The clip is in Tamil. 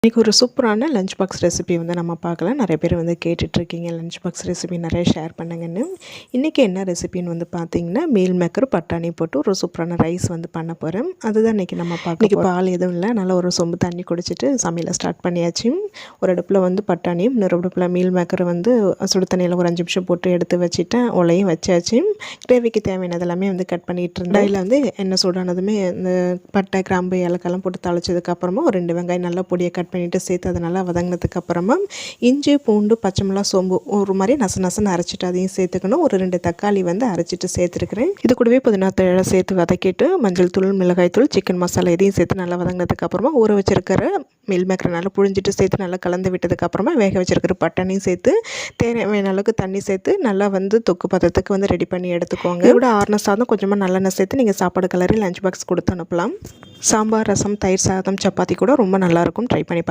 இன்றைக்கி ஒரு சூப்பரான லஞ்ச் பாக்ஸ் ரெசிபி வந்து நம்ம பார்க்கலாம். நிறைய பேர் வந்து கேட்டுட்ருக்கீங்க லஞ்ச் பாக்ஸ் ரெசிபி நிறைய ஷேர் பண்ணுங்கன்னு. இன்றைக்கி என்ன ரெசிபின்னு வந்து பார்த்திங்கன்னா, மீல் மேக்கர் பட்டாணி போட்டு ஒரு சூப்பரான ரைஸ் வந்து பண்ண போகிறேன். அதுதான் இன்றைக்கி நம்ம பார்க்க. இன்றைக்கி பால் எதுவும் இல்லை, நல்லா ஒரு சொம்பு தண்ணி குடிச்சிட்டு சமையலை ஸ்டார்ட் பண்ணியாச்சு. ஒரு அடுப்பில் வந்து பட்டாணியும் இன்னொரு அடுப்பில் மீல் மேக்கரை வந்து சுடு தண்ணியில் ஒரு 5 நிமிஷம் போட்டு எடுத்து வச்சுட்டேன். உலையும் வச்சாச்சு. கிரேவிக்கு தேவையானது எல்லாமே வந்து கட் பண்ணிகிட்டு இருந்தேன். இதில் வந்து எண்ணெய் சூடானதுமே இந்த பட்டை கிராம்பு ஏலக்காய்லாம் போட்டு தாளிச்சதுக்கப்புறமா ஒரு 2 வெங்காயம் நல்லா பொடியை கட் பண்ணிவிட்டு சேர்த்து அதை நல்லா வதங்கினதுக்கு அப்புறமா இஞ்சி பூண்டு பச்சை மிளகா சோம்பு ஒரு மாதிரி நசன்னு அரைச்சிட்டு அதையும் சேர்த்துக்கணும். ஒரு 2 தக்காளி வந்து அரைச்சிட்டு சேர்த்துருக்கிறேன். இது கூடவே புதினா தழை சேர்த்து வதக்கிட்டு மஞ்சள் தூள் மிளகாய் தூள் சிக்கன் மசாலா இதையும் சேர்த்து நல்லா வதங்கினதுக்கு அப்புறமா ஊற வச்சிருக்கிற மீல் மேக்கரை நல்லா புழிஞ்சிட்டு சேர்த்து நல்லா கலந்து விட்டதுக்கு அப்புறமா வேக வச்சிருக்கிற பட்டாணியும் சேர்த்து தேவையான அளவுக்கு தண்ணி சேர்த்து நல்லா வந்து தொக்கு பதத்துக்கு வந்து ரெடி பண்ணி எடுத்துக்கோங்க. இதோட ஆறுன சாதம் கொஞ்சமாக நல்லெண்ணெய் சேர்த்து நீங்கள் சாப்பாடு கலரி லஞ்ச் பாக்ஸ் கொடுத்து அனுப்பலாம். சாம்பார் ரசம் தயிர் சாதம் சப்பாத்தி கூட ரொம்ப நல்லாயிருக்கும். ட்ரை பண்ணி பாருங்கள்.